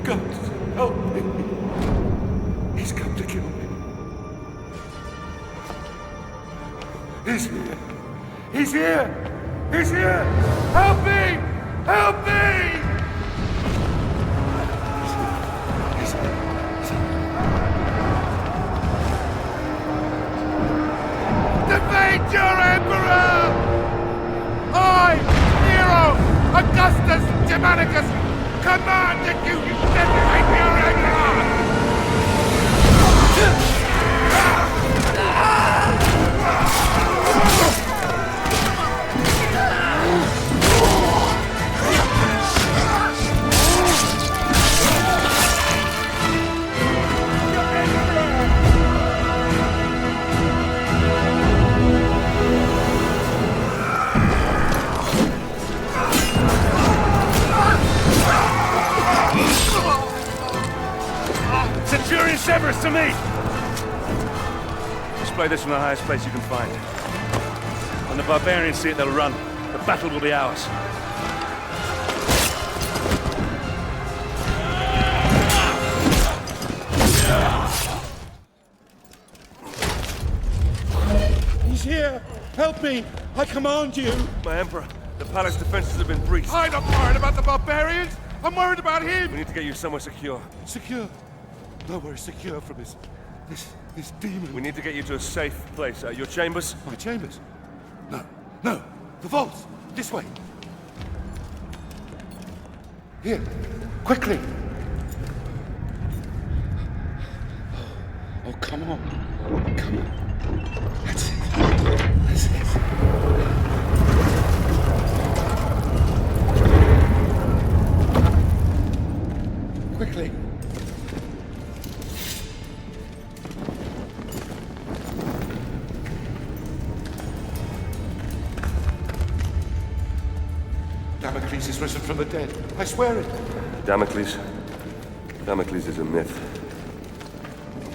gods, help me. He's come to kill me. He's here. He's here! He's here! Help me! Help me! He's here. Defeat your emperor! I, Nero, Augustus Germanicus, command that you defeat your emperor! Centurion Severus to me! Display this from the highest place you can find. When the barbarians see it, they'll run. The battle will be ours. He's here! Help me! I command you! My Emperor, the palace defenses have been breached. I'm not worried about the barbarians! I'm worried about him! We need to get you somewhere secure. Secure? Nowhere secure from this demon. We need to get you to a safe place. Your chambers? My chambers? No. The vaults! This way! Here! Quickly! Oh, come on. Come on. That's it. That's it. Quickly. Damocles is risen from the dead. I swear it. Damocles? Damocles is a myth.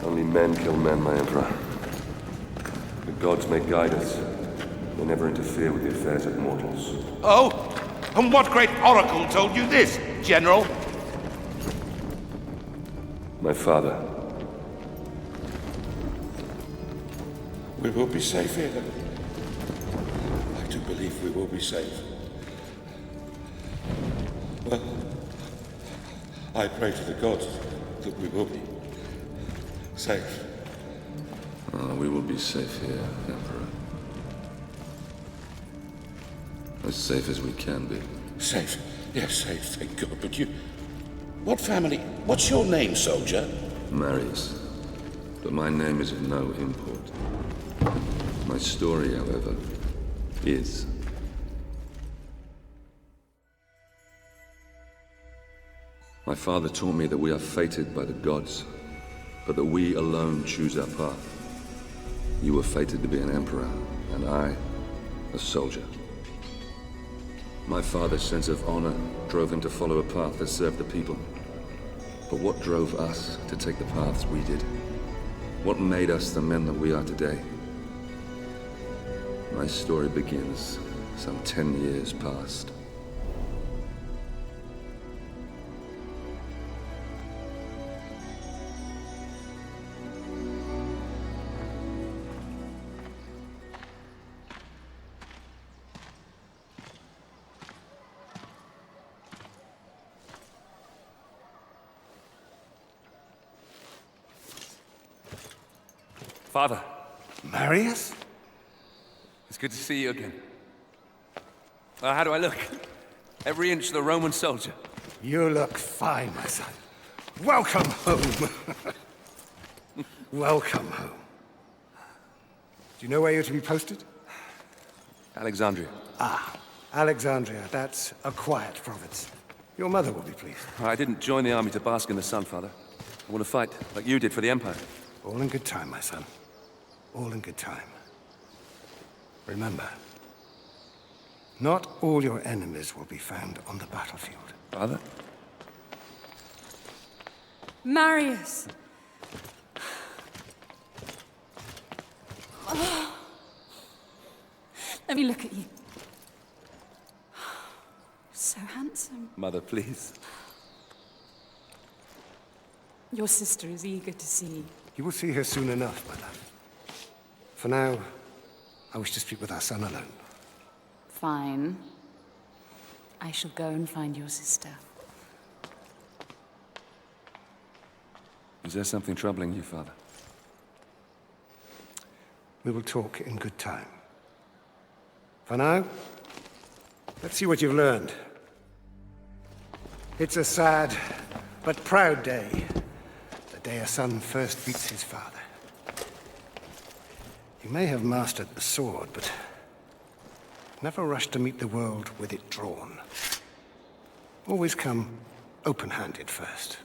Only men kill men, my Emperor. The gods may guide us. They never interfere with the affairs of mortals. Oh? And what great oracle told you this, General? My father. We will be safe here. I do believe we will be safe. Well, I pray to the gods that we will be safe. We will be safe here, Emperor. As safe as we can be. Safe? Yes, safe, thank God. But you... What family? What's your name, soldier? Marius. But my name is of no import. My story, however, is. My father taught me that we are fated by the gods, but that we alone choose our path. You were fated to be an emperor, and I, a soldier. My father's sense of honor drove him to follow a path that served the people. But what drove us to take the paths we did? What made us the men that we are today? My story begins some 10 years past. Father. Marius? It's good to see you again. How do I look? Every inch the Roman soldier. You look fine, my son. Welcome home. Welcome home. Do you know where you're to be posted? Alexandria. Ah, Alexandria. That's a quiet province. Your mother will be pleased. I didn't join the army to bask in the sun, Father. I want to fight, like you did for the Empire. All in good time, my son. All in good time. Remember, not all your enemies will be found on the battlefield. Father? Marius! Oh. Let me look at you. So handsome. Mother, please. Your sister is eager to see you. You will see her soon enough, my love. For now, I wish to speak with our son alone. Fine. I shall go and find your sister. Is there something troubling you, Father? We will talk in good time. For now, let's see what you've learned. It's a sad but proud day. The day a son first meets his father. You may have mastered the sword, but never rush to meet the world with it drawn. Always come open-handed first.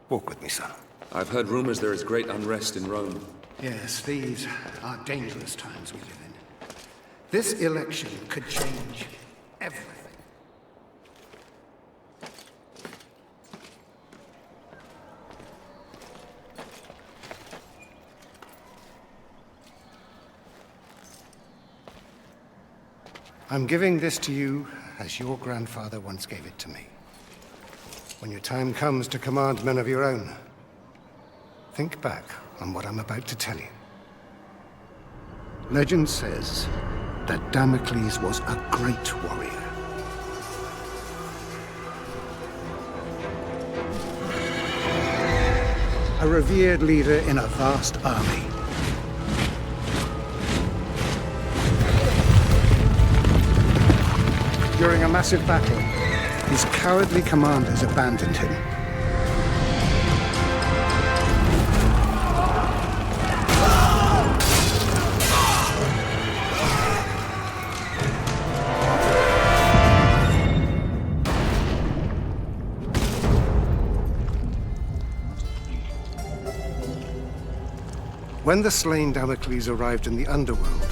Walk with me, son. I've heard rumors there is great unrest in Rome. Yes, these are dangerous times we live in. This election could change everything. I'm giving this to you as your grandfather once gave it to me. When your time comes to command men of your own, think back on what I'm about to tell you. Legend says that Damocles was a great warrior. A revered leader in a vast army. During a massive battle, his cowardly commanders abandoned him. When the slain Damocles arrived in the underworld,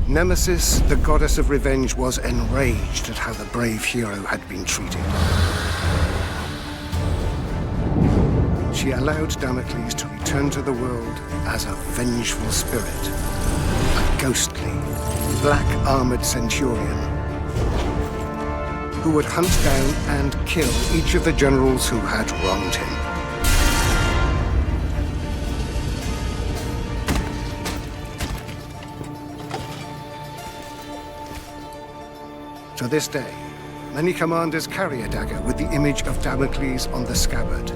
Nemesis, the goddess of revenge, was enraged at how the brave hero had been treated. She allowed Damocles to return to the world as a vengeful spirit, a ghostly, black-armored centurion who would hunt down and kill each of the generals who had wronged him. To this day, many commanders carry a dagger with the image of Damocles on the scabbard.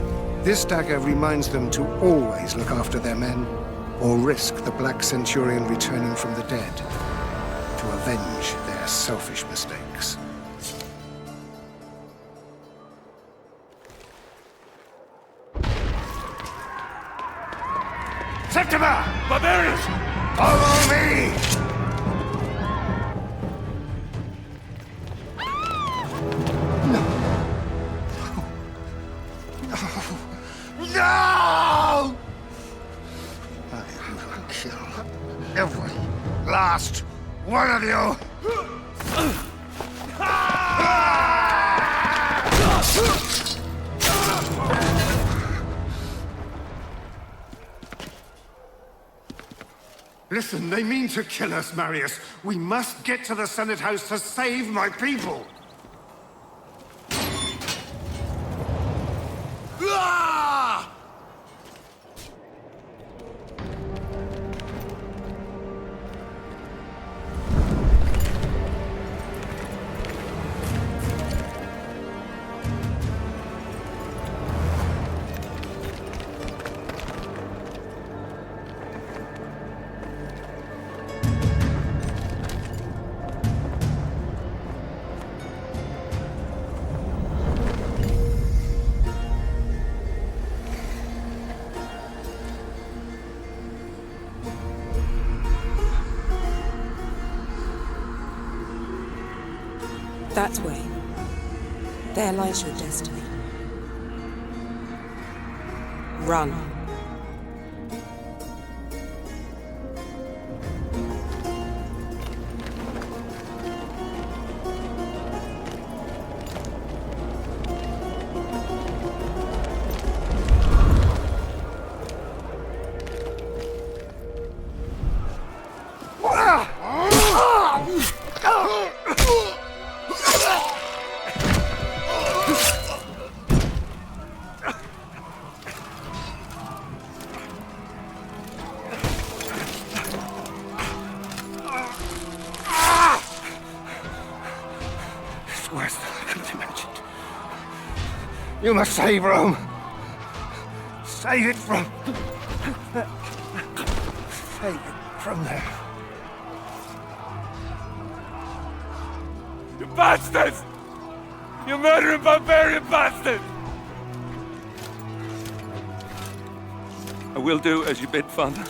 This dagger reminds them to always look after their men, or risk the Black Centurion returning from the dead to avenge their selfish mistakes. Septima! Barbarians! Follow me! No! I will kill every last one of you! Listen, they mean to kill us, Marius. We must get to the Senate House to save my people! That way. There lies your destiny. Run. You must save Rome. Save it from... Save it from there. You bastards! You murdering barbarian bastards! I will do as you bid, Father.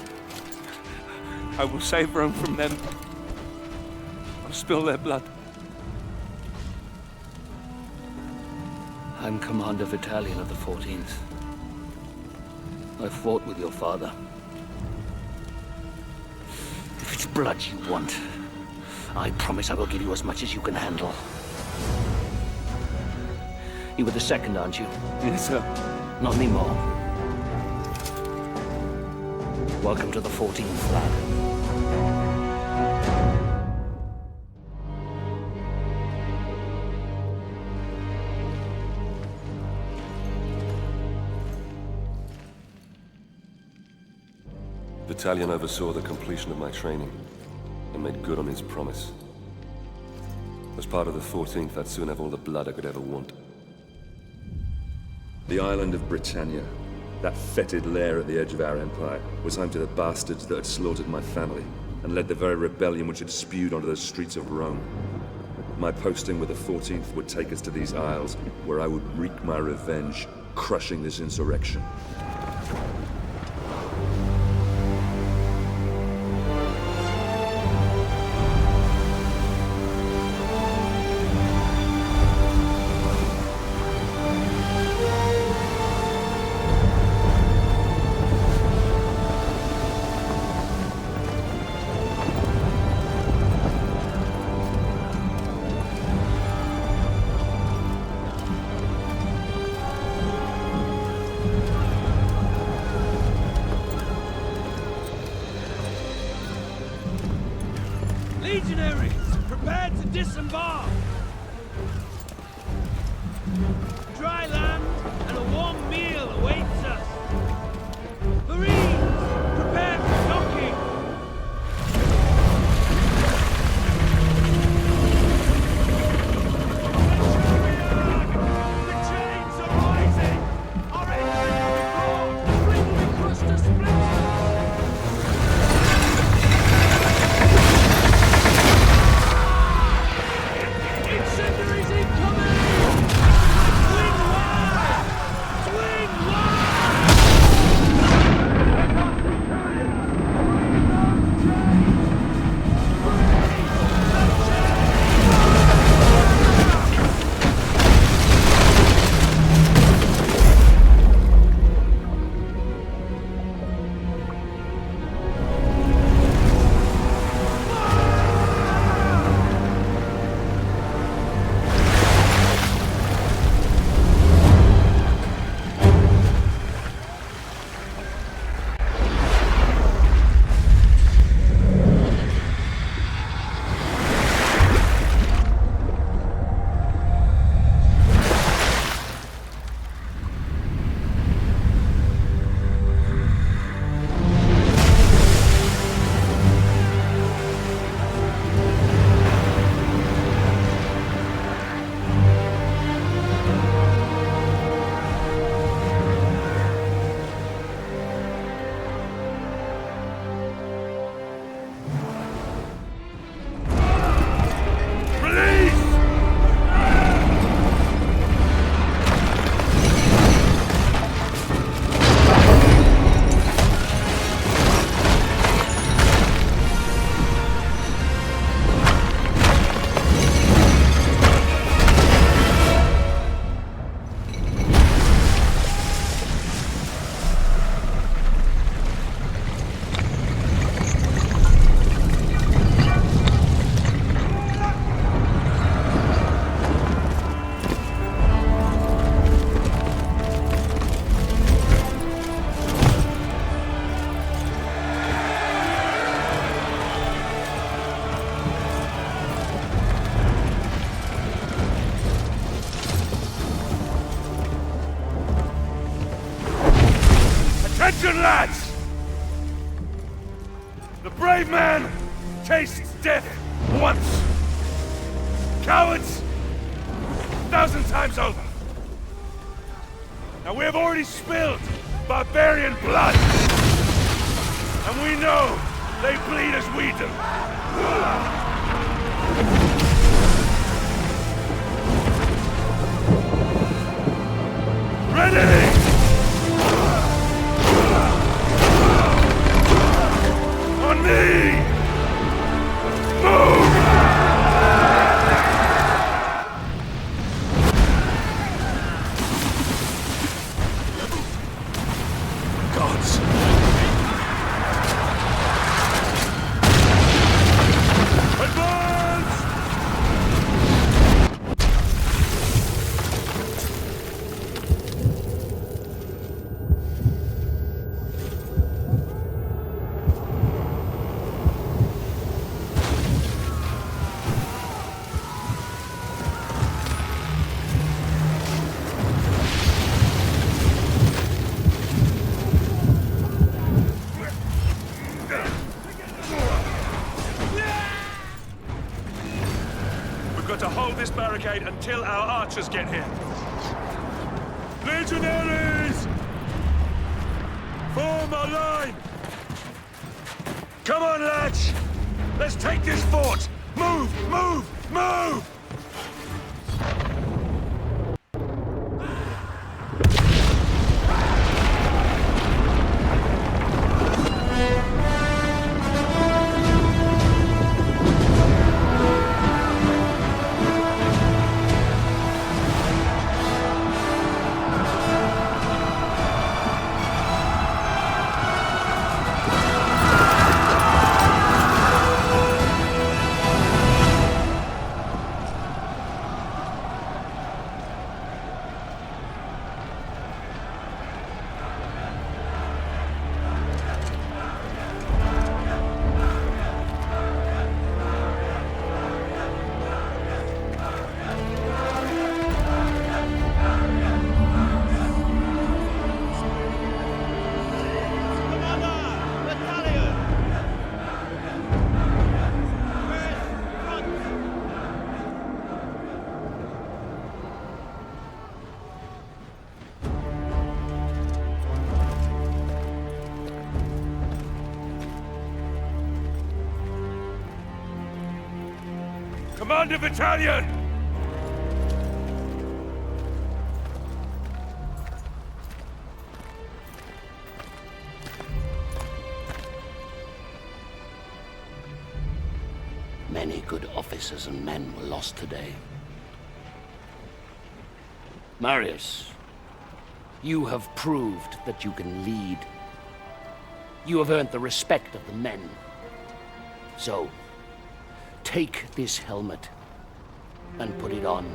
I will save Rome from them. I'll spill their blood. I'm Commander Battalion of the 14th. I fought with your father. If it's blood you want, I promise I will give you as much as you can handle. You were the second, aren't you? Yes, sir. Not anymore. Welcome to the 14th flag. Battalion oversaw the completion of my training and made good on his promise. As part of the 14th, I'd soon have all the blood I could ever want. The island of Britannia, that fetid lair at the edge of our empire, was home to the bastards that had slaughtered my family and led the very rebellion which had spewed onto the streets of Rome. My posting with the 14th would take us to these isles, where I would wreak my revenge, crushing this insurrection. Legionaries, prepare to disembark! Dry land and a warm meal awaits us! Marines, prepare for docking! The chains are rising! Our engines are broad! The fleet will be crushed to splinters! Incendiaries incoming! Swing wide! Swing wide! Attention, lads! The brave man tastes death once. Cowards, 1,000 times over. Now we have already spilled barbarian blood! And we know they bleed as we do. Ready! On me! Move! Gods! Advance! We've got to hold this barricade until our archers get here. Legionaries! Form a line! Come on, lads! Let's take this fort! Move! Move! Move! Commander Battalion! Many good officers and men were lost today. Marius, you have proved that you can lead. You have earned the respect of the men. So, take this helmet and put it on.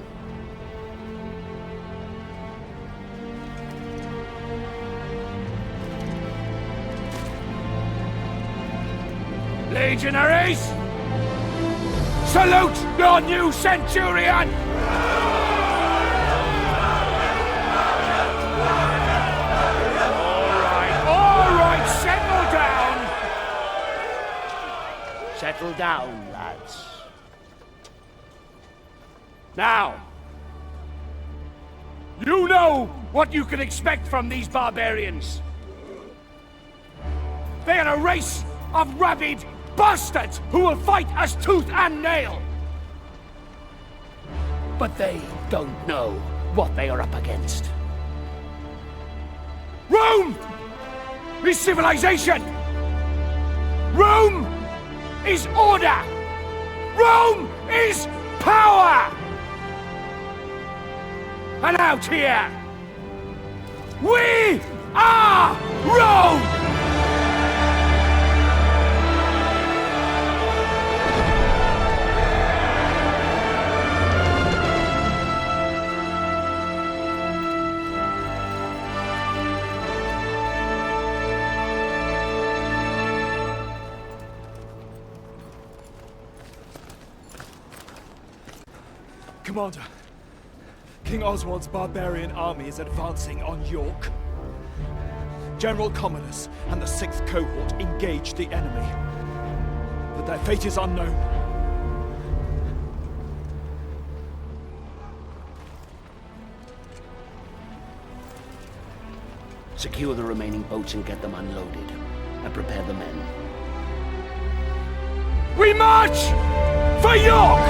Legionaries! Salute your new centurion! All right, settle down! Settle down, lads. Now, you know what you can expect from these barbarians. They are a race of rabid bastards who will fight us tooth and nail. But they don't know what they are up against. Rome is civilization. Rome is order. Rome is power. And out here, we are Rome! Commander, King Oswald's barbarian army is advancing on York. General Commodus and the 6th Cohort engaged the enemy, but their fate is unknown. Secure the remaining boats and get them unloaded. And prepare the men. We march for York!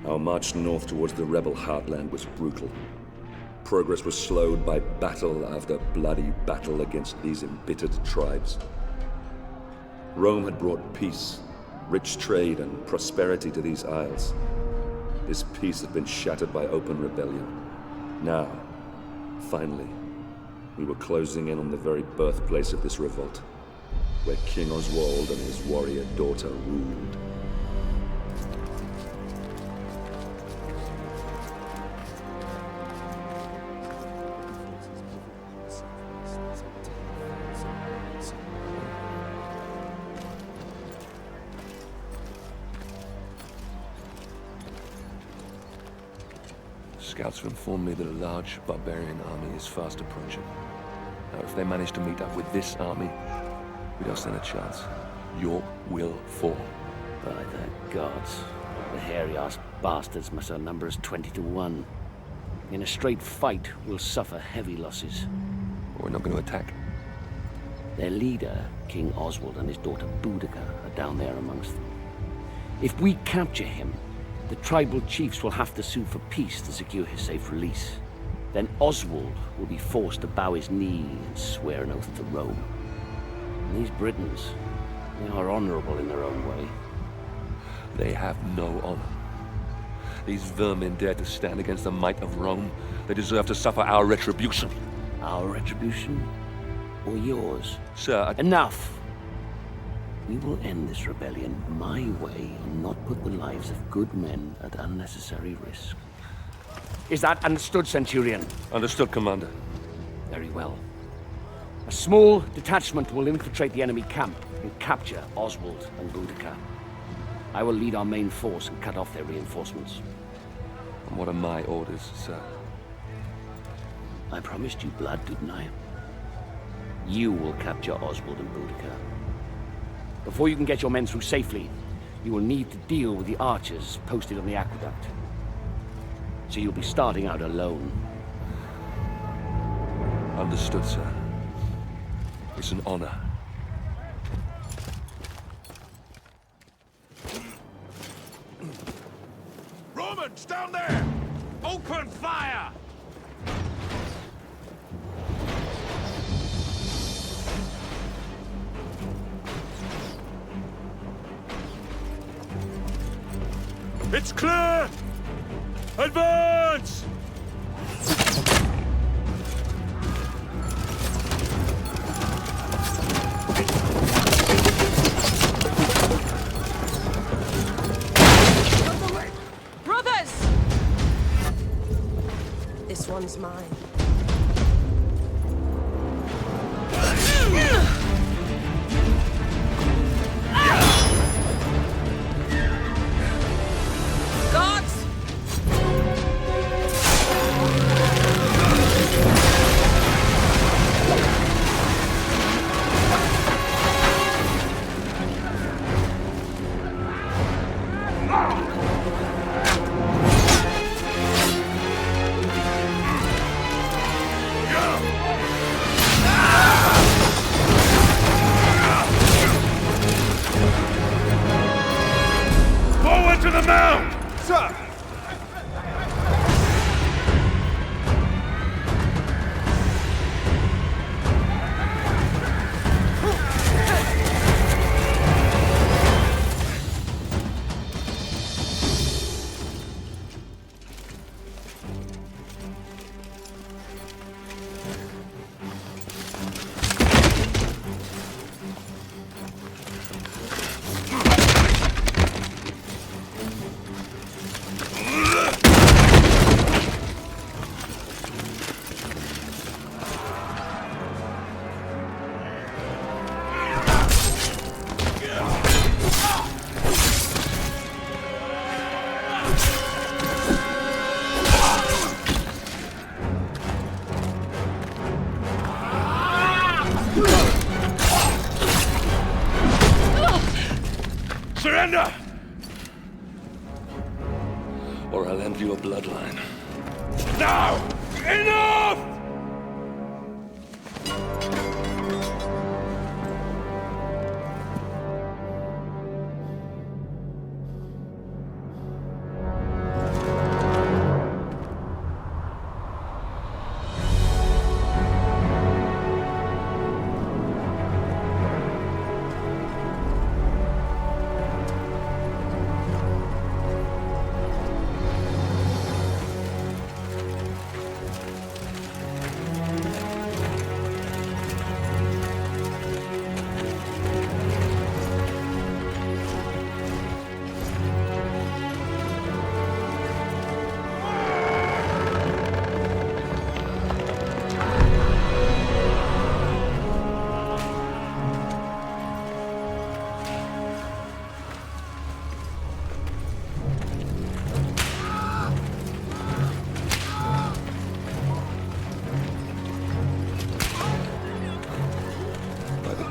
Our march north towards the rebel heartland was brutal. Progress was slowed by battle after bloody battle against these embittered tribes. Rome had brought peace, rich trade, and prosperity to these isles. This peace had been shattered by open rebellion. Now, finally, we were closing in on the very birthplace of this revolt, where King Oswald and his warrior daughter ruled. Scouts have informed me that a large barbarian army is fast approaching. Now, if they manage to meet up with this army, we don't stand a chance. York will fall. By the gods, the hairy-ass bastards must outnumber us 20 to 1. In a straight fight, we'll suffer heavy losses. We're not going to attack. Their leader, King Oswald, and his daughter Boudica are down there amongst them. If we capture him, the tribal chiefs will have to sue for peace to secure his safe release. Then Oswald will be forced to bow his knee and swear an oath to Rome. And these Britons, they are honorable in their own way. They have no honor. These vermin dare to stand against the might of Rome. They deserve to suffer our retribution. Our retribution? Or yours? Sir, Enough! We will end this rebellion my way and not put the lives of good men at unnecessary risk. Is that understood, Centurion? Understood, Commander. Very well. A small detachment will infiltrate the enemy camp and capture Oswald and Boudica. I will lead our main force and cut off their reinforcements. And what are my orders, sir? I promised you blood, didn't I? You will capture Oswald and Boudica. Before you can get your men through safely, you will need to deal with the archers posted on the aqueduct. So you'll be starting out alone. Understood, sir. It's an honor. Romans, down there! Open fire! It's clear! Advance! Brothers! This one's mine. Guards! Forward to the mound! Sir! Surrender! or I'll end your bloodline. Now! Enough!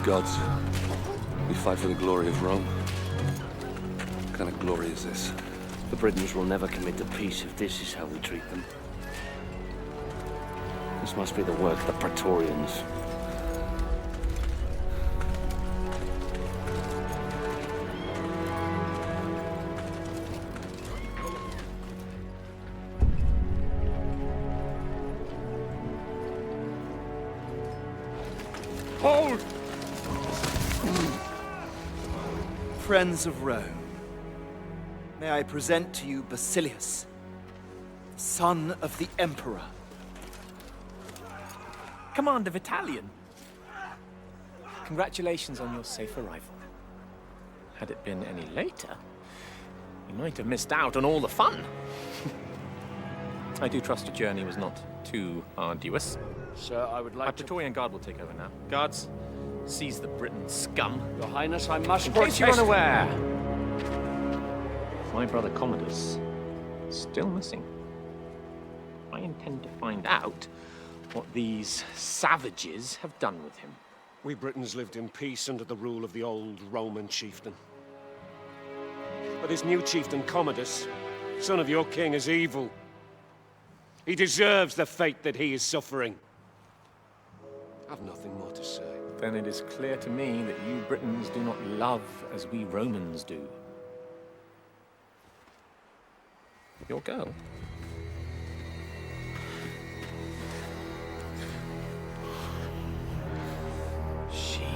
Gods, we fight for the glory of Rome. What kind of glory is this? The Britons will never commit to peace if this is how we treat them. This must be the work of the Praetorians. Hold! Friends of Rome, may I present to you Basilius, son of the Emperor. Commander Vitalian. Congratulations on your safe arrival. Had it been any later, you might have missed out on all the fun. I do trust your journey was not too arduous. Sir, I would like Our Praetorian Guard will take over now. Guards, seize the Briton scum. Your Highness, I must In protest. case you're unaware, my brother Commodus is still missing. I intend to find out what these savages have done with him. We Britons lived in peace under the rule of the old Roman chieftain. But this new chieftain, Commodus, son of your king, is evil. He deserves the fate that he is suffering. I've nothing more to say. Then it is clear to me that you Britons do not love as we Romans do. Your girl. She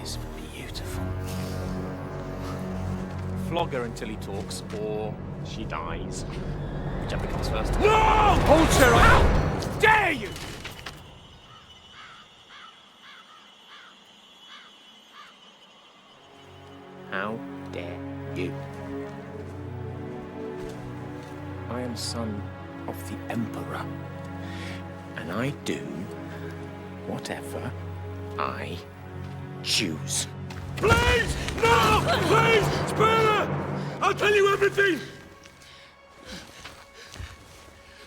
is beautiful. Flog her until he talks, or she dies. Whichever comes first. No! Hold, sir! How dare you! How dare you? I am son of the Emperor, and I do whatever I choose. Please! No! Please! Spare her! I'll tell you everything!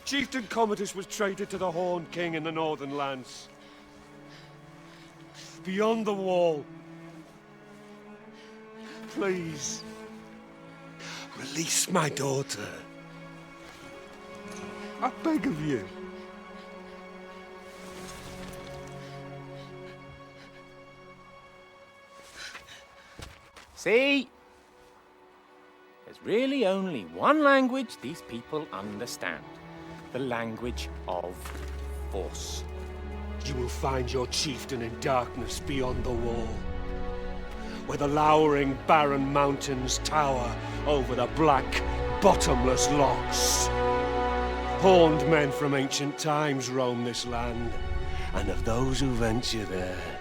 Chieftain Commodus was traded to the Horned King in the Northern Lands. Beyond the wall. Please. Release my daughter. I beg of you. See? There's really only one language these people understand. The language of force. You will find your chieftain in darkness beyond the wall, where the lowering barren mountains tower over the black, bottomless lochs. Horned men from ancient times roam this land, and of those who venture there,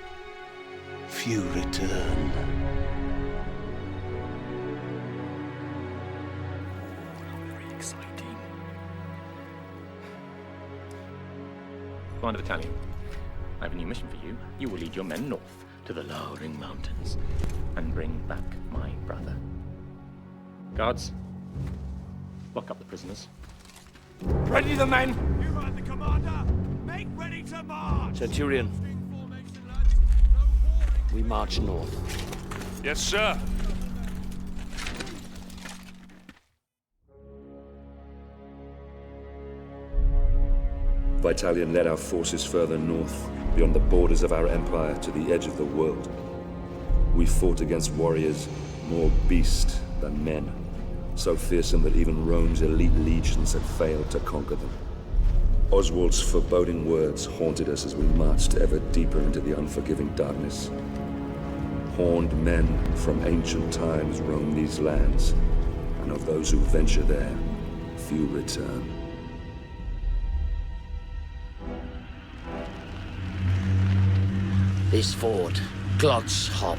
few return. Very exciting. Commander Battalion, I have a new mission for you. You will lead your men north to the lowering mountains and bring back my brother. Guards, lock up the prisoners. Ready the men! You heard the commander! Make ready to march! Centurion, we march north. Yes, sir. Vitalian led our forces further north, beyond the borders of our empire to the edge of the world. We fought against warriors more beast than men, so fearsome that even Rome's elite legions had failed to conquer them. Oswald's foreboding words haunted us as we marched ever deeper into the unforgiving darkness. Horned men from ancient times roam these lands, and of those who venture there, few return. This fort, Glot's Hop.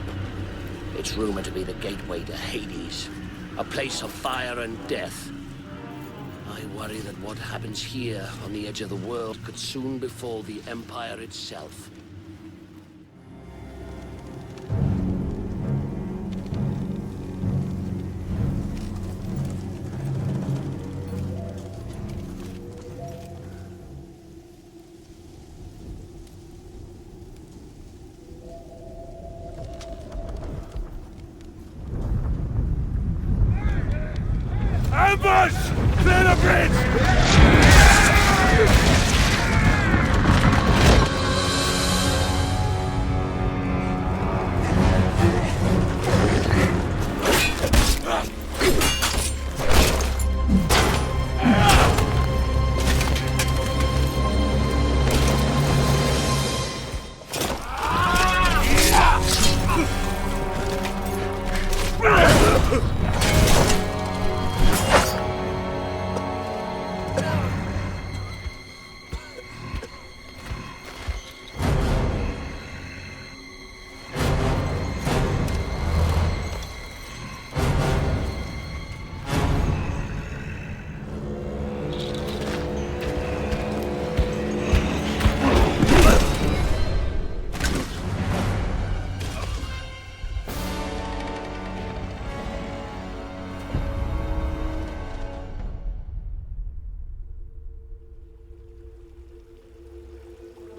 It's rumored to be the gateway to Hades, a place of fire and death. I worry that what happens here on the edge of the world could soon befall the Empire itself. Ambush! Clear the bridge!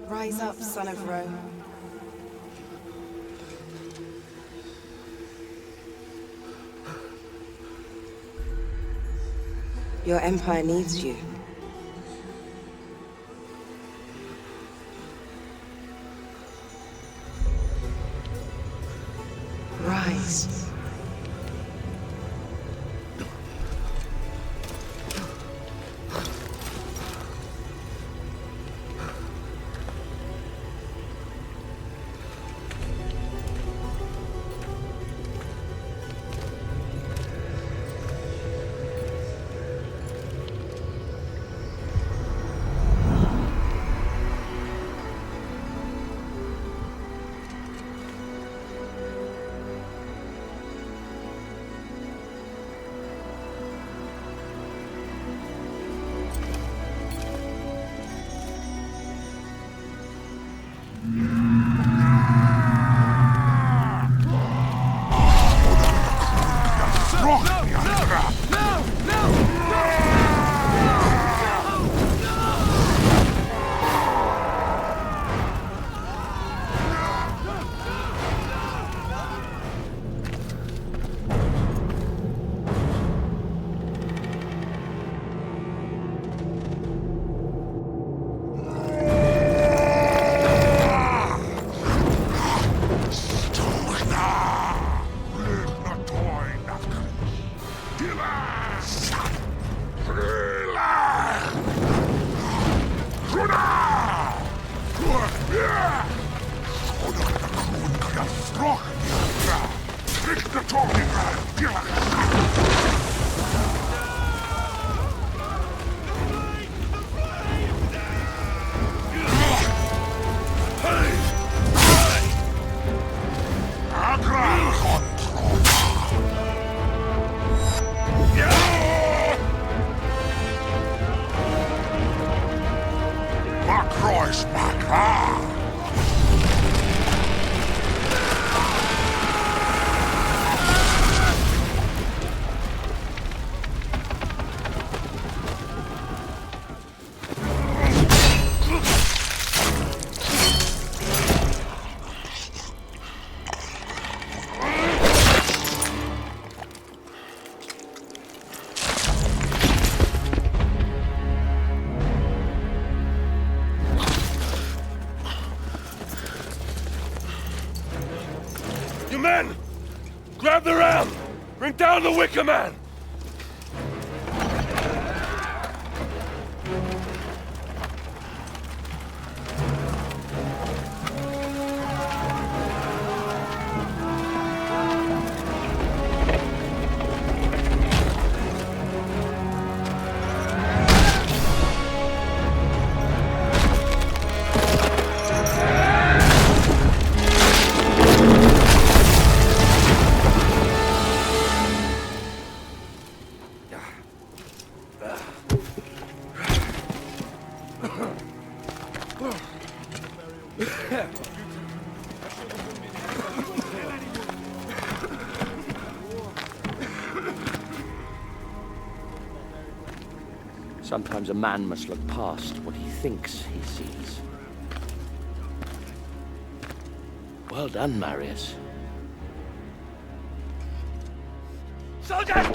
Rise up, son of Rome. Your empire needs you. Rise. Bring down the Wicker Man! Sometimes a man must look past what he thinks he sees. Well done, Marius. Soldiers!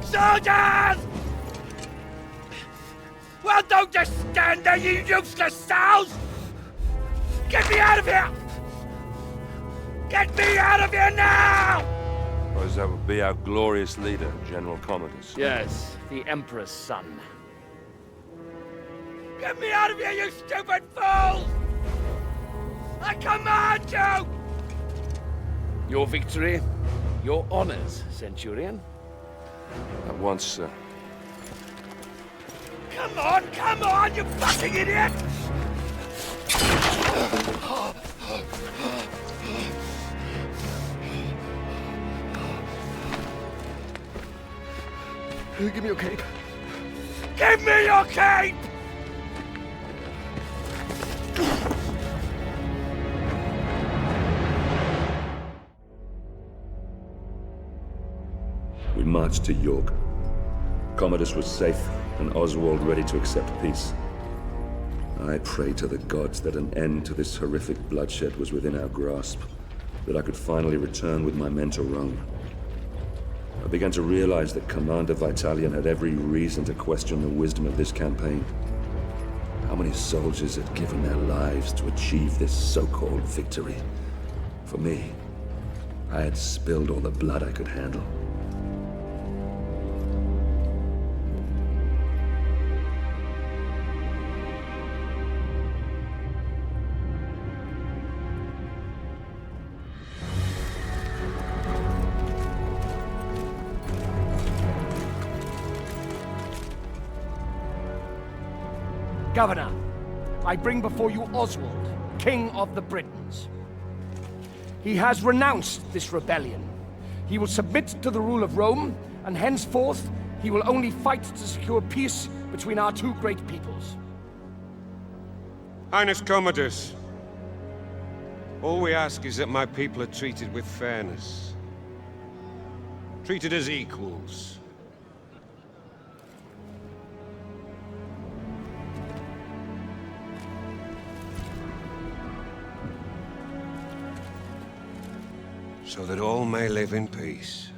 Soldiers! Well, don't just stand there, you useless sows! Get me out of here! Get me out of here now! Suppose that would be our glorious leader, General Commodus. Yes, the Emperor's son. Get me out of here, you stupid fools! I command you! Your victory, your honors, Centurion. At once, sir. Come on, you fucking idiot! Give me your cape. Give me your cape! We marched to York. Commodus was safe, and Oswald ready to accept peace. I prayed to the gods that an end to this horrific bloodshed was within our grasp, that I could finally return with my men to Rome. I began to realize that Commander Vitalian had every reason to question the wisdom of this campaign. How many soldiers had given their lives to achieve this so-called victory? For me, I had spilled all the blood I could handle. Governor, I bring before you Oswald, King of the Britons. He has renounced this rebellion. He will submit to the rule of Rome, and henceforth he will only fight to secure peace between our two great peoples. Highness Commodus, all we ask is that my people are treated with fairness. Treated as equals. So that all may live in peace.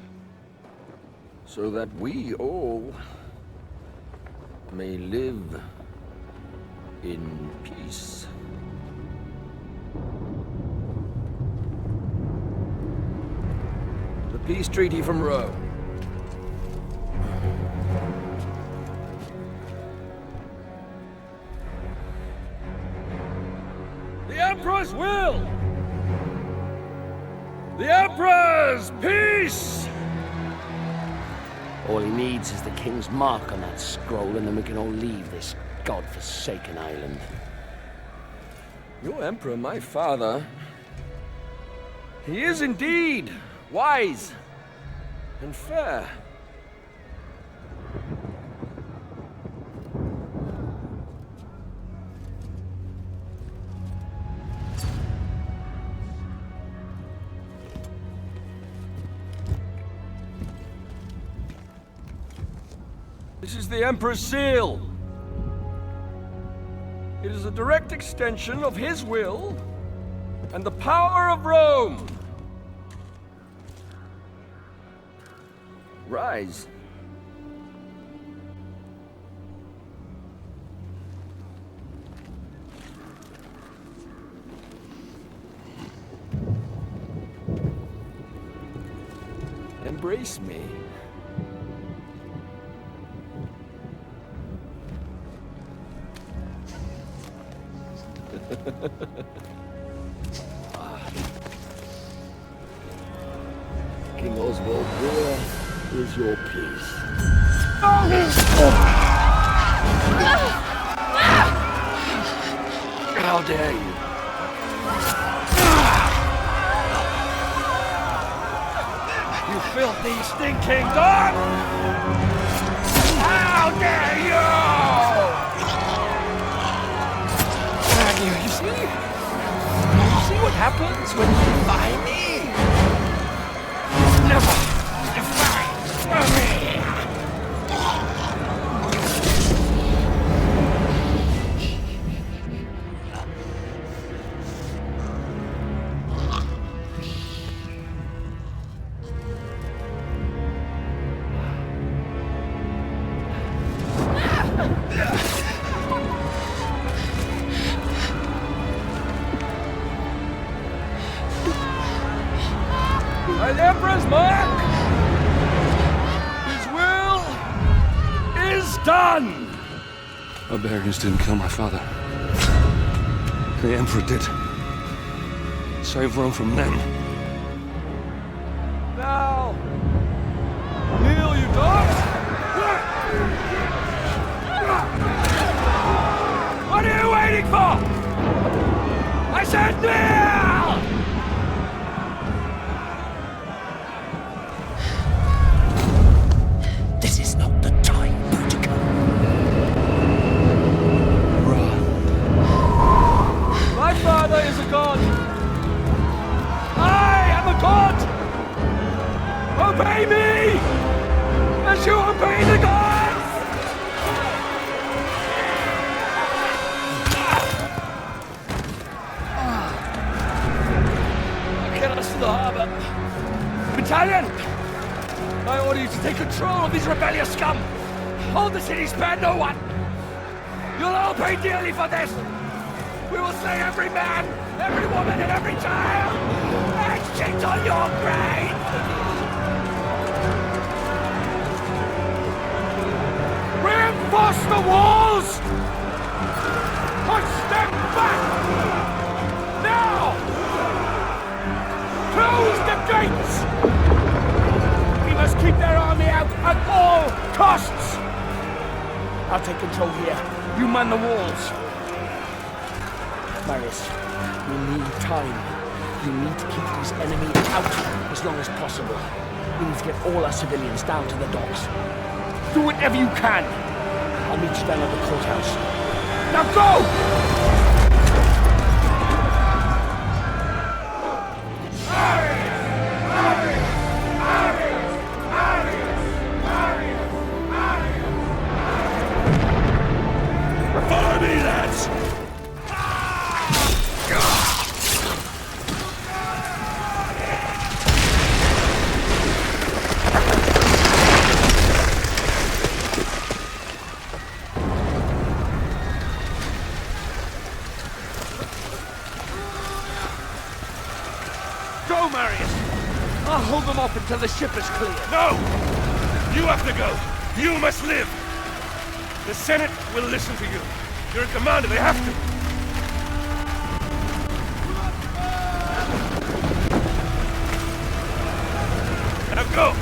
So that we all may live in peace. The peace treaty from Rome. The Emperor's will! The Emperor's peace! All he needs is the King's mark on that scroll, and then we can all leave this god-forsaken island. Your Emperor, my father, he is indeed wise and fair. This is the Emperor's seal. It is a direct extension of his will and the power of Rome. Ryse. embrace me. King Oswald, where is your peace? How dare you? You filthy, stinking dog! How dare you! You see what happens when you defy me? Never defy me! An Emperor's mark! His will is done! Barbarians didn't kill my father. The Emperor did. Save Rome from them. Now, kneel, you dogs! What are you waiting for? I said kneel! This is not the time, Britannia. My father is a god. I am a god. Obey me, as you obey the gods. Get us to the harbor. Battalion, I order you to take control of these rebellious scum. Hold the city, spare no one. You'll all pay dearly for this. We will slay every man, every woman, and every child, and shit on your grave! Reinforce the walls! Push them back! Now! Close the gates! We must keep their army out at all costs! I'll take control here. You man the walls. Marius, we need time. We need to keep this enemy out as long as possible. We need to get all our civilians down to the docks. Do whatever you can. I'll meet you down at the courthouse. Now go! Follow me, lads! Go, Marius! I'll hold them off until the ship is clear. No! You have to go! You must live! The Senate will listen to you. You're in command, they have to. Now go!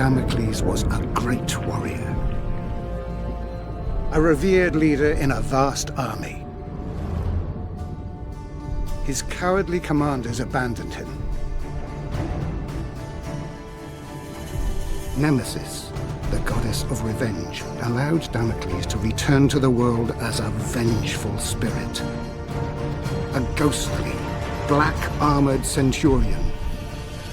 Damocles was a great warrior, a revered leader in a vast army. His cowardly commanders abandoned him. Nemesis, the goddess of revenge, allowed Damocles to return to the world as a vengeful spirit. A ghostly, black-armored centurion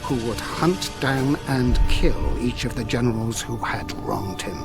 who would hunt down and kill each of the generals who had wronged him.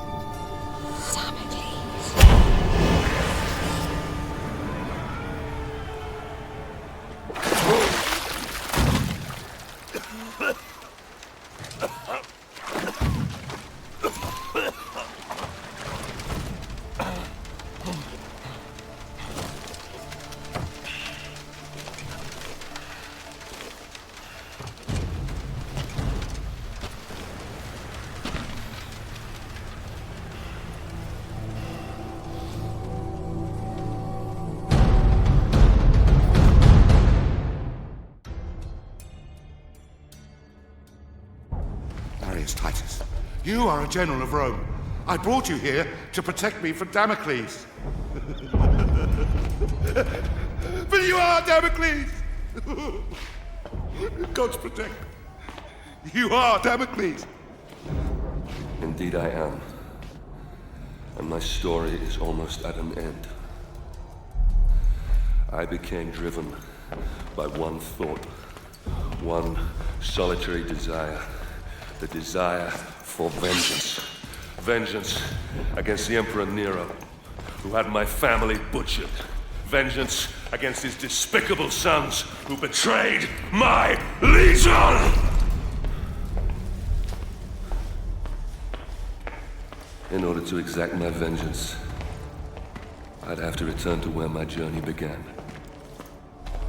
Marius Titus, you are a general of Rome. I brought you here to protect me from Damocles. But you are Damocles! God's protect. You are Damocles! Indeed I am. And my story is almost at an end. I became driven by one thought, one solitary desire. The desire for vengeance. Vengeance against the Emperor Nero, who had my family butchered. Vengeance against his despicable sons, who betrayed my legion! In order to exact my vengeance, I'd have to return to where my journey began.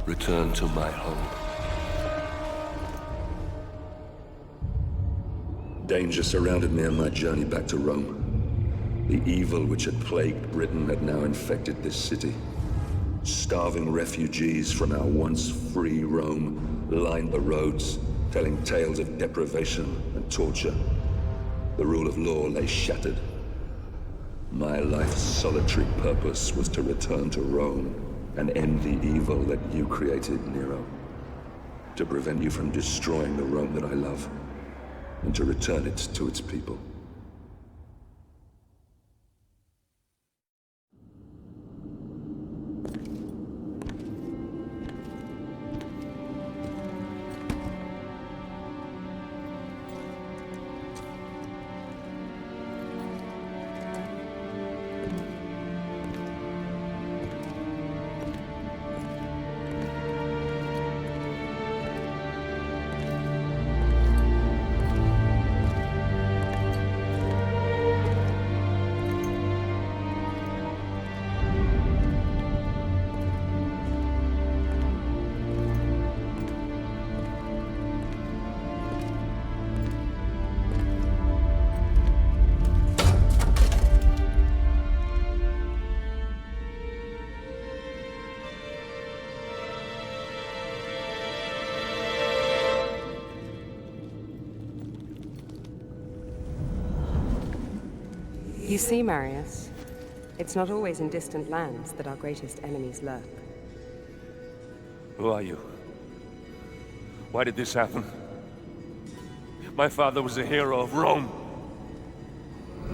Return to my home. Danger surrounded me on my journey back to Rome. The evil which had plagued Britain had now infected this city. Starving refugees from our once free Rome lined the roads, telling tales of deprivation and torture. The rule of law lay shattered. My life's solitary purpose was to return to Rome and end the evil that you created, Nero. To prevent you from destroying the Rome that I love, and to return it to its people. You see, Marius, it's not always in distant lands that our greatest enemies lurk. Who are you? Why did this happen? My father was a hero of Rome.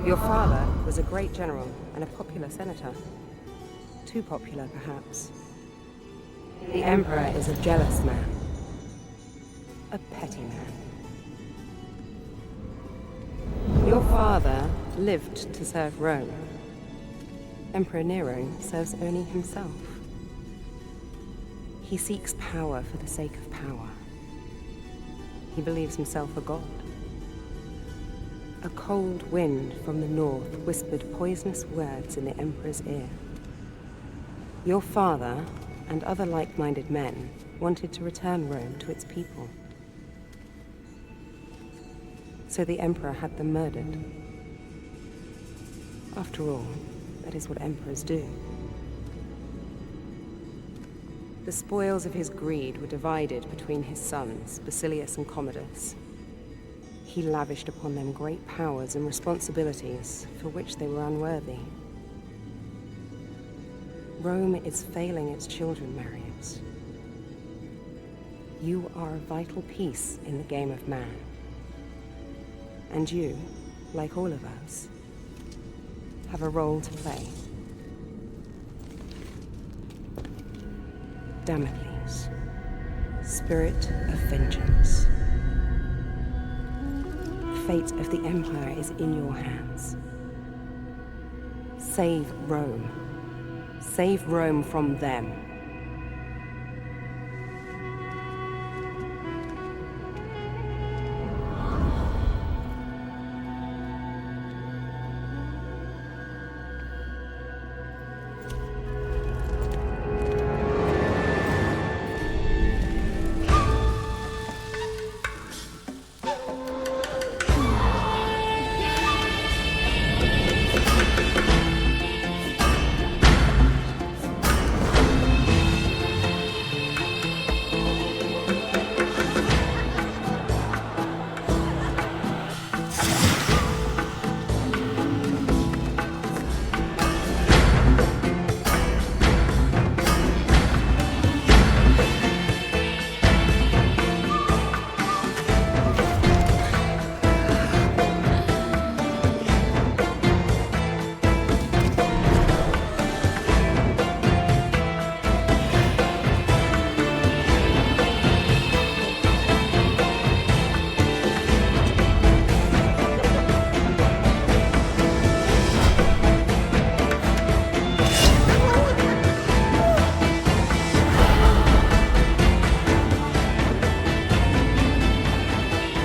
Your father was a great general and a popular senator. Too popular, perhaps. The Emperor is a jealous man. A petty man. Your father lived to serve Rome. Emperor Nero serves only himself. He seeks power for the sake of power. He believes himself a god. A cold wind from the north whispered poisonous words in the Emperor's ear. Your father and other like-minded men wanted to return Rome to its people. So the Emperor had them murdered. After all, that is what emperors do. The spoils of his greed were divided between his sons, Basilius and Commodus. he lavished upon them great powers and responsibilities for which they were unworthy. Rome is failing its children, Marius. You are a vital piece in the game of man. And you, like all of us, have a role to play. Damocles, spirit of vengeance. The fate of the Empire is in your hands. Save Rome. Save Rome from them.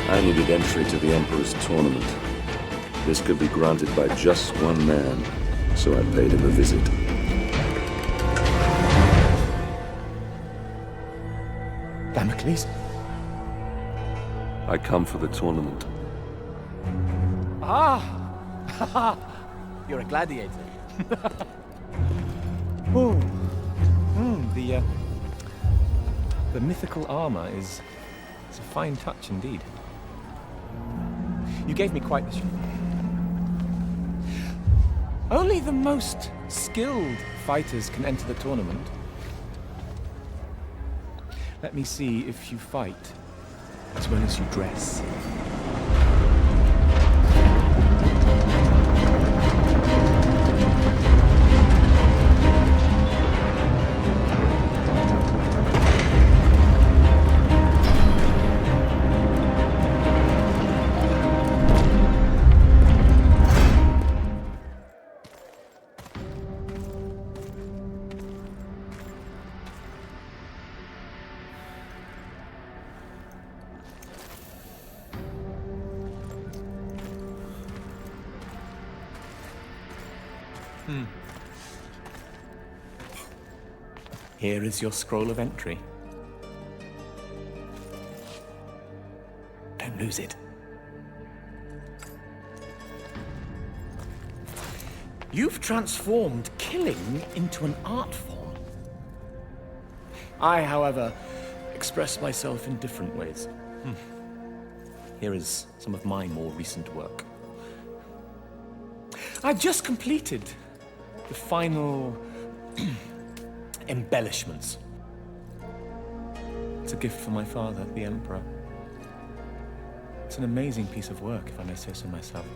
I needed entry to the Emperor's tournament. This could be granted by just one man, so I paid him a visit. Damocles? I come for the tournament. Ah! You're a gladiator. Oh. The mythical armor is a fine touch indeed. You gave me quite the show. Only the most skilled fighters can enter the tournament. Let me see if you fight as well as you dress. Here is your scroll of entry. Don't lose it. You've transformed killing into an art form. I, however, express myself in different ways. Here is some of my more recent work. I've just completed the final embellishments. It's a gift for my father, the Emperor. It's an amazing piece of work, if I may say so myself.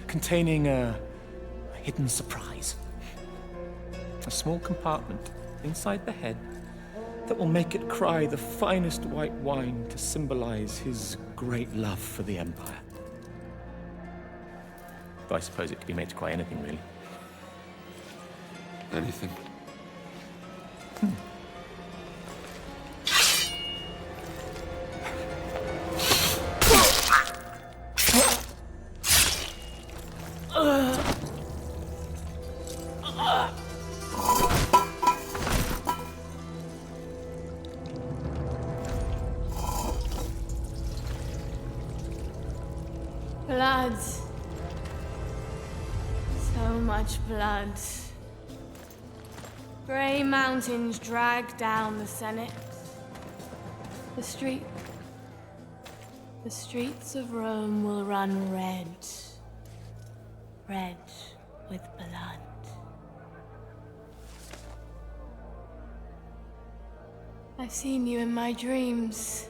Containing a hidden surprise. A small compartment inside the head that will make it cry the finest white wine to symbolize his great love for the Empire. Though I suppose it could be made to cry anything, really. Anything? Blood. So much blood. Grey mountains drag down the Senate, the street, The streets of Rome will run red. Red with blood. I've seen you in my dreams.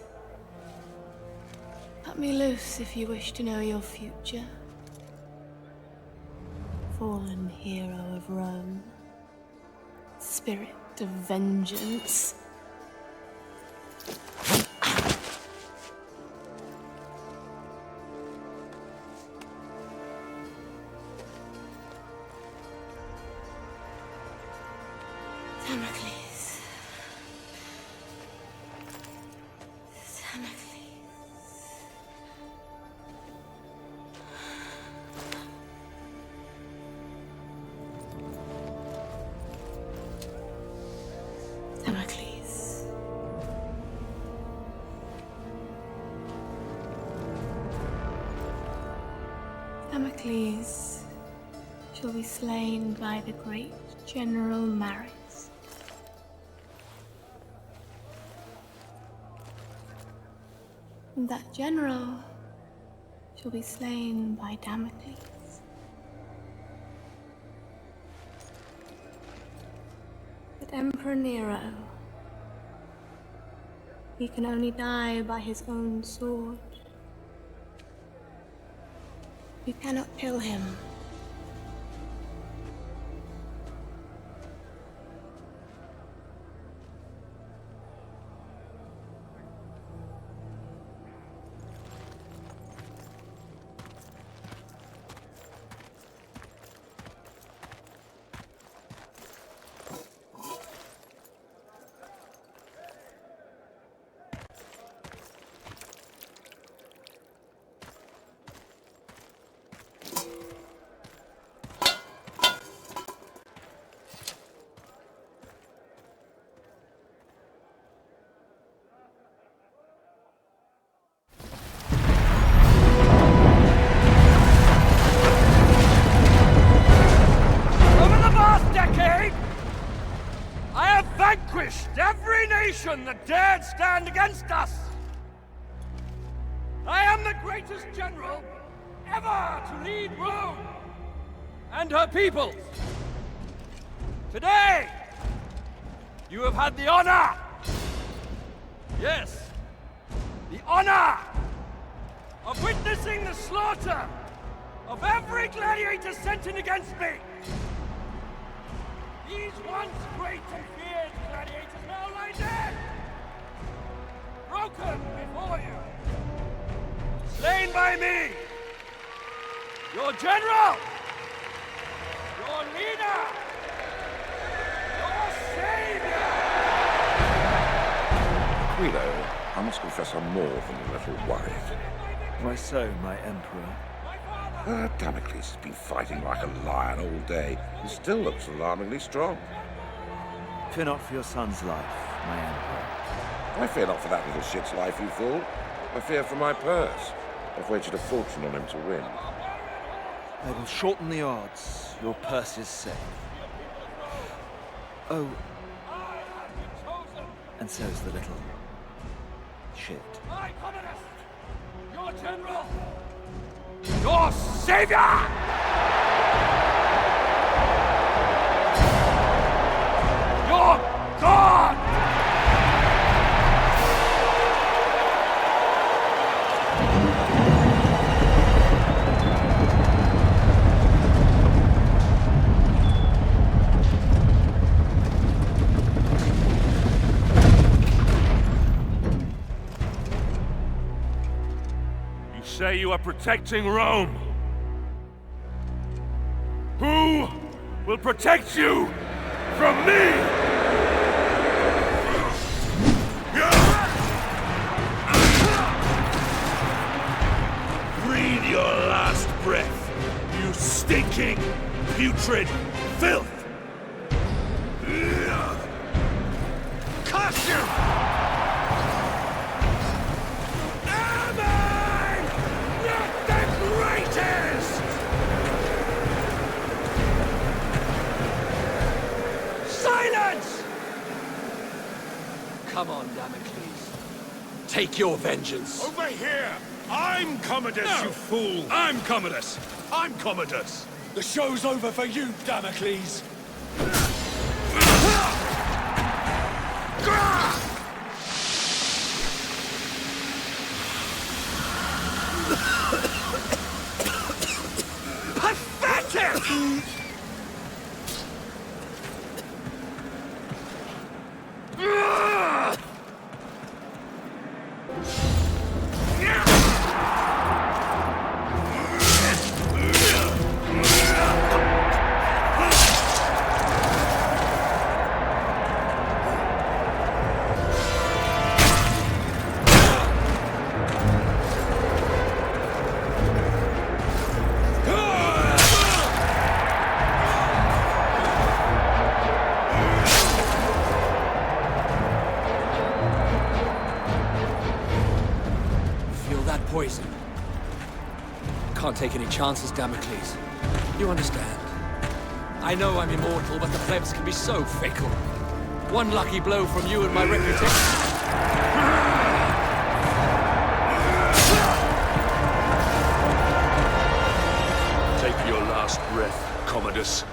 Cut me loose if you wish to know your future. Fallen hero of Rome. Spirit of vengeance. Damocles. Damocles. Damocles. Damocles shall be slain by the great General Marius. And that general shall be slain by Damocles. But Emperor Nero, he can only die by his own sword. You cannot kill him. Every nation that dared stand against us! I am the greatest general ever to lead Rome and her peoples! Today, you have had the honor! Yes, the honor of witnessing the slaughter of every gladiator sent in against me! These once great and feared gladiators now lie dead! Broken before you! Slain by me! Your general! Your leader! Your savior! Guido, I must confess I'm more than a little worried. Why so, my emperor? Damocles has been fighting like a lion all day and still looks alarmingly strong. Fear not for your son's life, my emperor. I fear not for that little shit's life, you fool. I fear for my purse. I've wagered a fortune on him to win. I will shorten the odds. Your purse is safe. Oh. And so is the little shit. My communist! Your general! Your savior! Your God! You say you are protecting Rome. Who will protect you from me? Breathe your last breath, you stinking, putrid filth! Curse you! Am I not the greatest? Silence! Come on, Damocles. Take your vengeance. Over here! I'm Commodus, No. you fool! I'm Commodus. I'm Commodus. The show's over for you, Damocles! Pathetic! Poison. Can't take any chances, Damocles. You understand? I know I'm immortal, but the plebs can be so fickle. One lucky blow from you and my reputation... Take your last breath, Commodus.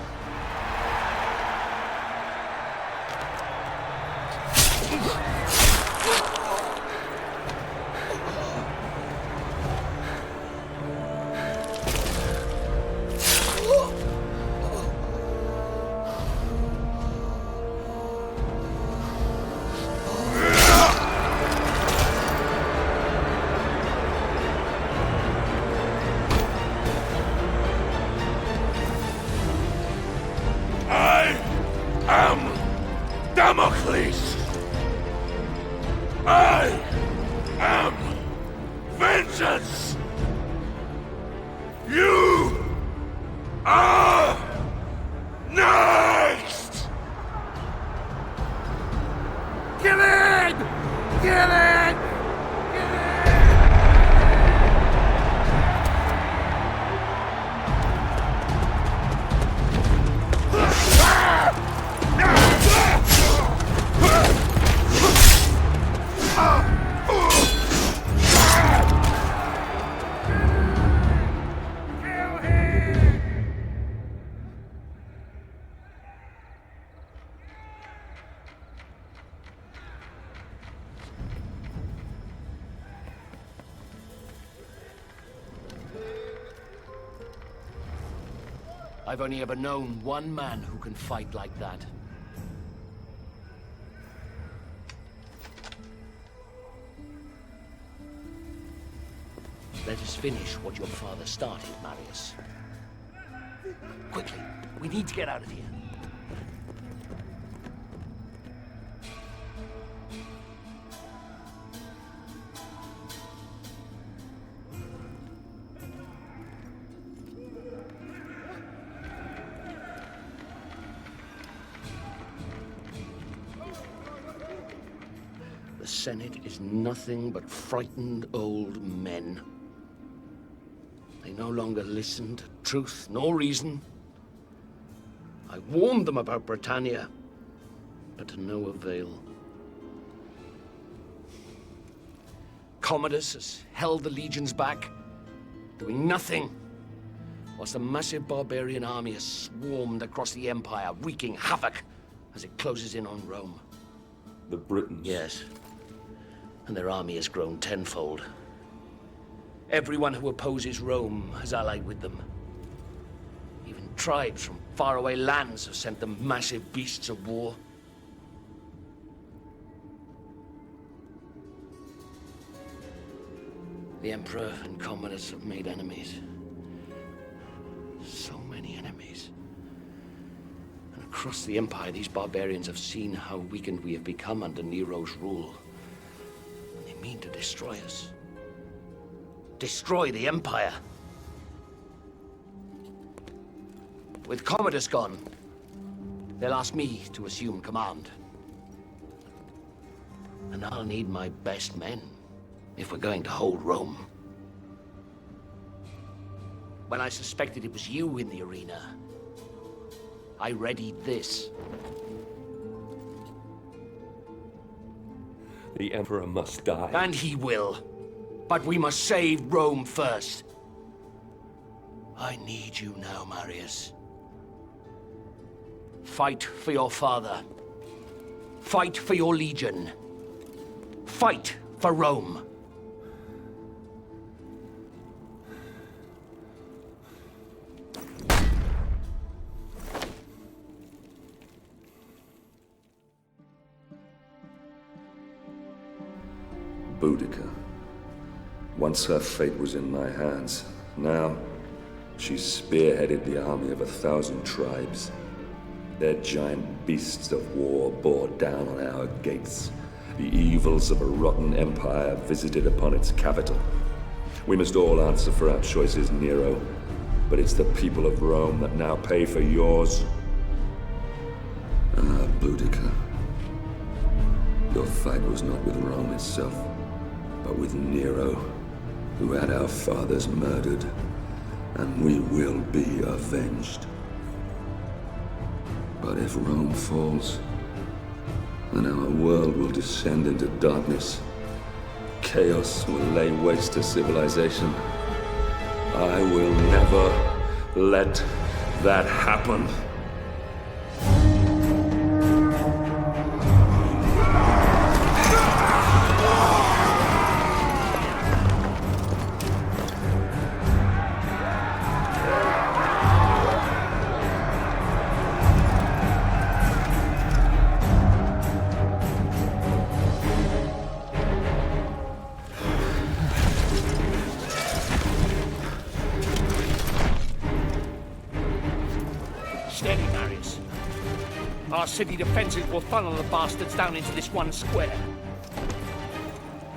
Damocles! I am vengeance! You are next! Kill it! Kill it! I've only ever known one man who can fight like that. Let us finish what your father started, Marius. Quickly, we need to get out of here. The Senate is nothing but frightened old men. They no longer listen to truth nor reason. I warned them about Britannia, but to no avail. Commodus has held the legions back, doing nothing, whilst a massive barbarian army has swarmed across the Empire, wreaking havoc as it closes in on Rome. The Britons? Yes. And their army has grown tenfold. Everyone who opposes Rome has allied with them. Even tribes from faraway lands have sent them massive beasts of war. The Emperor and Commodus have made enemies. So many enemies. And across the Empire, these barbarians have seen how weakened we have become under Nero's rule. And they mean to destroy us. Destroy the Empire. With Commodus gone, they'll ask me to assume command. And I'll need my best men if we're going to hold Rome. When I suspected it was you in the arena, I readied this. The Emperor must die. And he will. But we must save Rome first. I need you now, Marius. Fight for your father. Fight for your legion. Fight for Rome. Boudica. Once her fate was in my hands. Now, she spearheaded the army of 1,000 tribes. Their giant beasts of war bore down on our gates. The evils of a rotten empire visited upon its capital. We must all answer for our choices, Nero. But it's the people of Rome that now pay for yours. Ah, Boudica. Your fight was not with Rome itself, but with Nero, who had our fathers murdered, and we will be avenged. But if Rome falls, then our world will descend into darkness. Chaos will lay waste to civilization. I will never let that happen. Steady, Marius. Our city defenses will funnel the bastards down into this one square.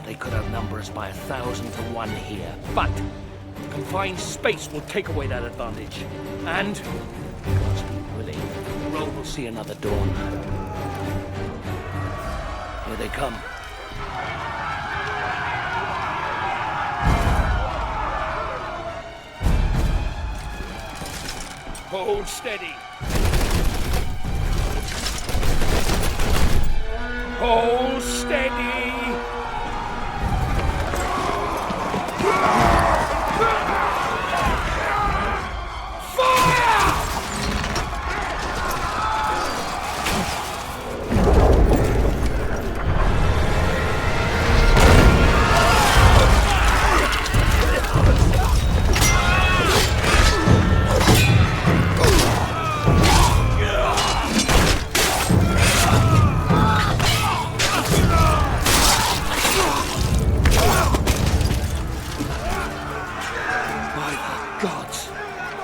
They could outnumber us by 1,000 to 1 here, but confined space will take away that advantage. And, God speed willing, Rome will see another dawn. Here they come. Hold steady. Hold steady.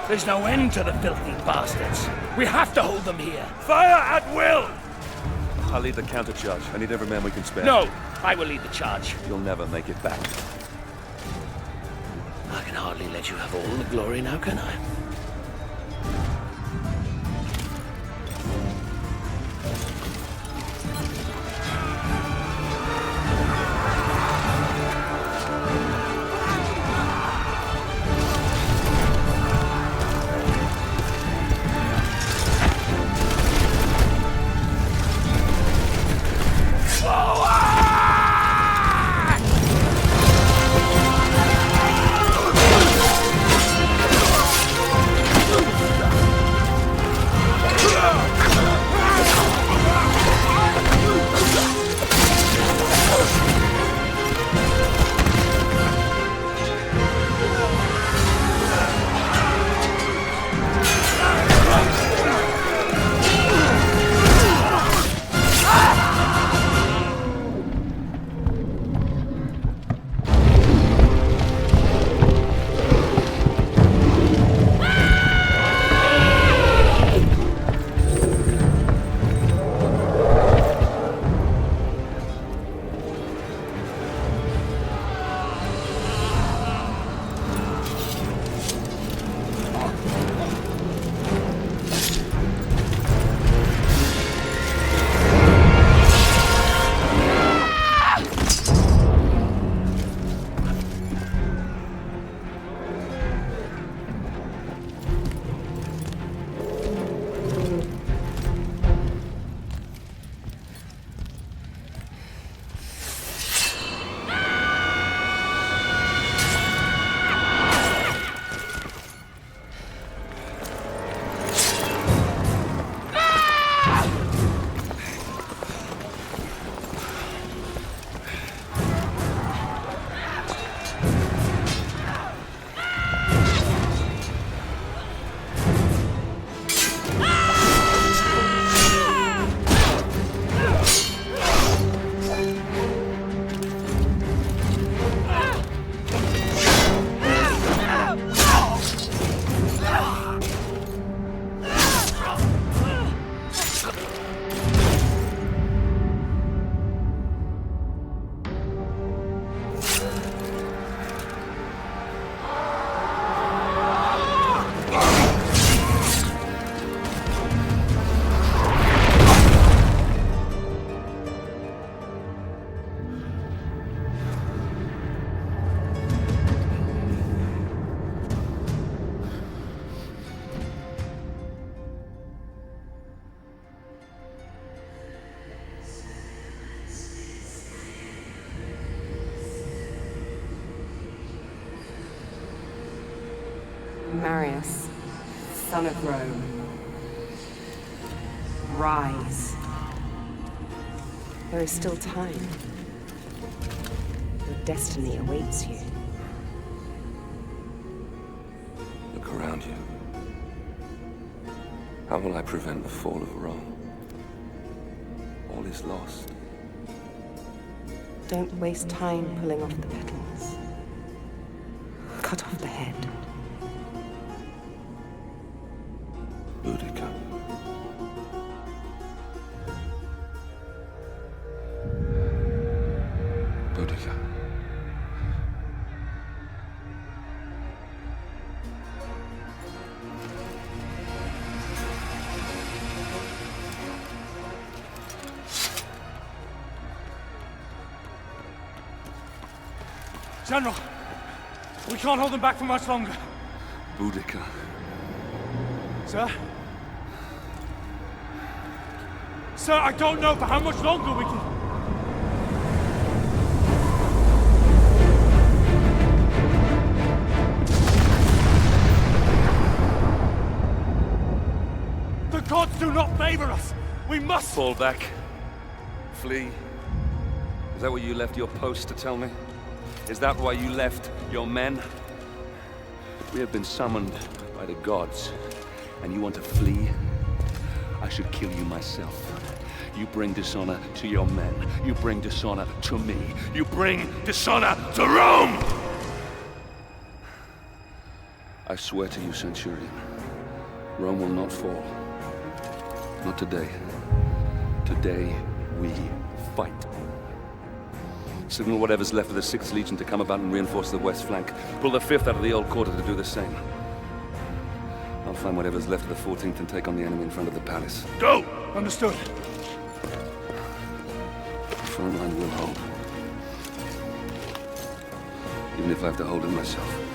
There's no end to the filthy bastards. We have to hold them here. Fire at will! I'll lead the counter-charge. I need every man we can spare. No, I will lead the charge. You'll never make it back. I can hardly let you have all the glory now, can I? Marius, son of Rome. Rise. There is still time. Your destiny awaits you. Look around you. How will I prevent the fall of Rome? All is lost. Don't waste time pulling off the petals. Cut off the head. Boudica. Boudica. General, we can't hold them back for much longer. Boudica. Sir? Sir, I don't know for how much longer we can... The gods do not favor us! We must... Fall back. Flee. Is that what you left your post to tell me? Is that why you left your men? We have been summoned by the gods, and you want to flee? I should kill you myself. You bring dishonor to your men. You bring dishonor to me. You bring dishonor to Rome! I swear to you, Centurion, Rome will not fall. Not today. Today, we fight. Signal whatever's left of the 6th Legion to come about and reinforce the west flank. Pull the 5th out of the old quarter to do the same. I'll find whatever's left of the 14th and take on the enemy in front of the palace. Go! Understood. The front line will hold. Even if I have to hold it myself.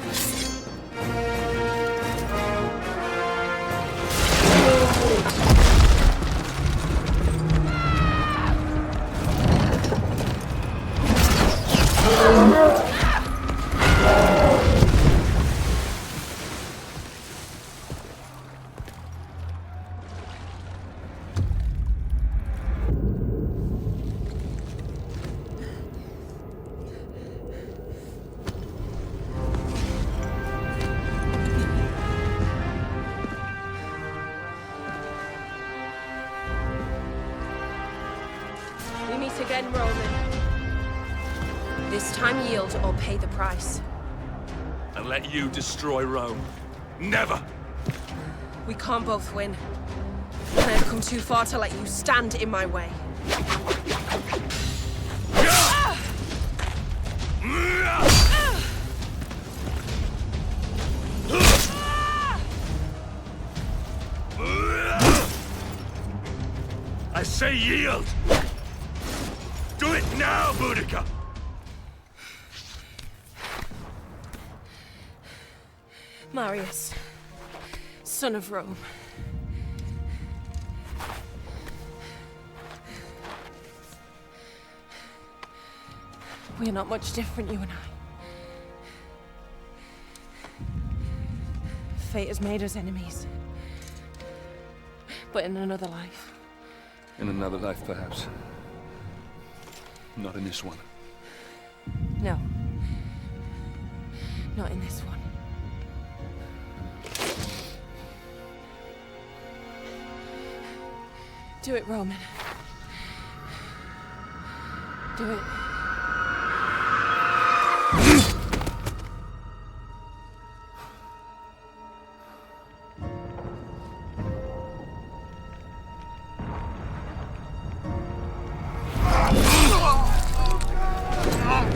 We meet again, Roman. This time yield or pay the price. And let you destroy Rome. Never! We can't both win. And I have come too far to let you stand in my way. I say yield! Do it now, Boudica! Marius, son of Rome. We are not much different, you and I. Fate has made us enemies. But in another life. In another life, perhaps. Not in this one. No. Not in this one. Do it, Roman. Do it.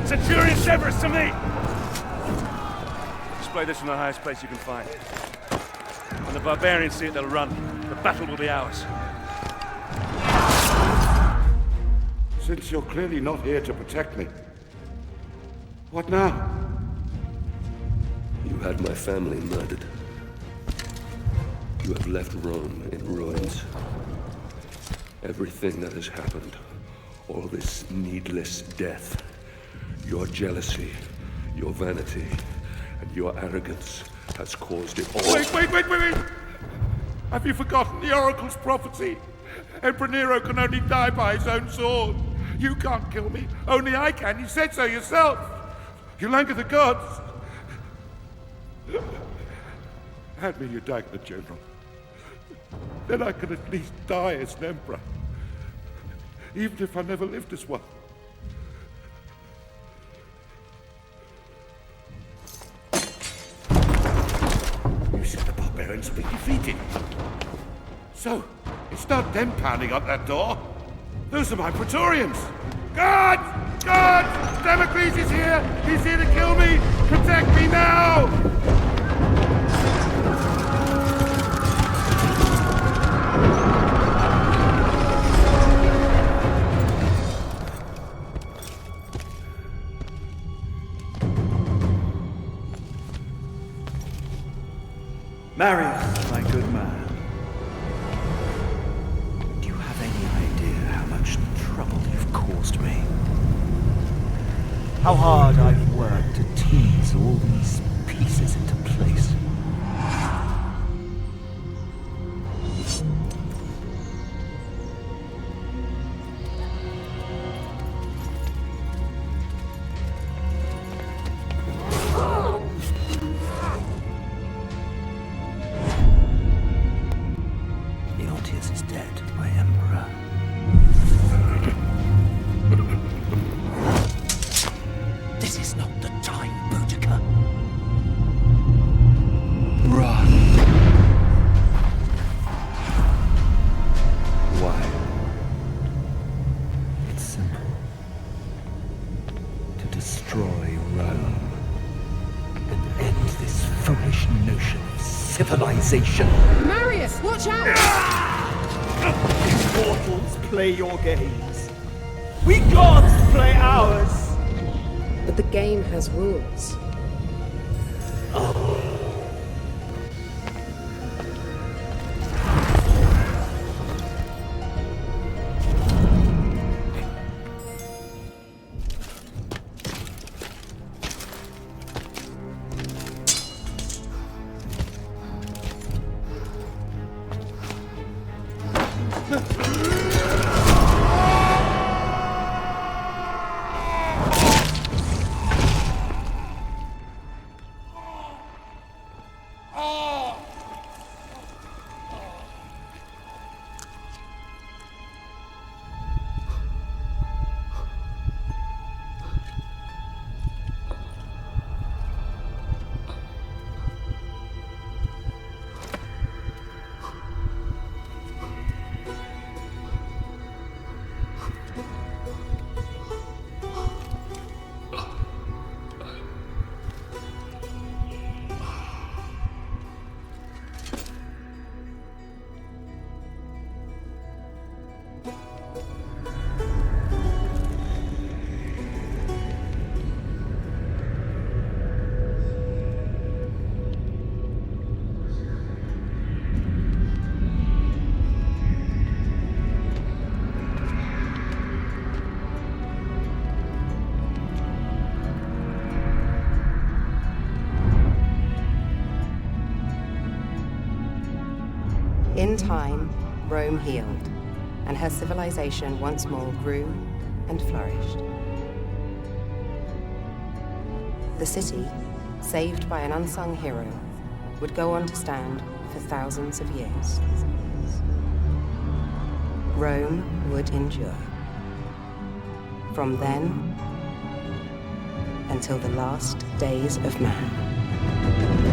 Centurion Severus, to me! Display this from the highest place you can find. When the barbarians see it, they'll run. The battle will be ours. Since you're clearly not here to protect me, what now? You had my family murdered. You have left Rome in ruins. Everything that has happened, all this needless death, your jealousy, your vanity, and your arrogance has caused it all. Wait! Have you forgotten the Oracle's prophecy? Emperor Nero can only die by his own sword. You can't kill me. Only I can. You said so yourself. You'll anger the gods. Hand me your dagger, General. Then I can at least die as an emperor. Even if I never lived as one. You said the barbarians have been defeated. So, it's not them pounding up that door. Those are my Praetorians. Guards! Guards! Damocles is here! He's here to kill me! Protect me now! Marius, my good man. Do you have any idea how much trouble you've caused me? How hard I've worked to tease all these pieces into place. Leontius is dead, my emperor. This is not the time, Boudica. Run. Why? It's simple. To destroy Rome and end this foolish notion of civilization. Marius, watch out! Mortals play your games. We gods play ours. But the game has rules. In time, Rome healed, and her civilization once more grew and flourished. The city, saved by an unsung hero, would go on to stand for thousands of years. Rome would endure. From then until the last days of man.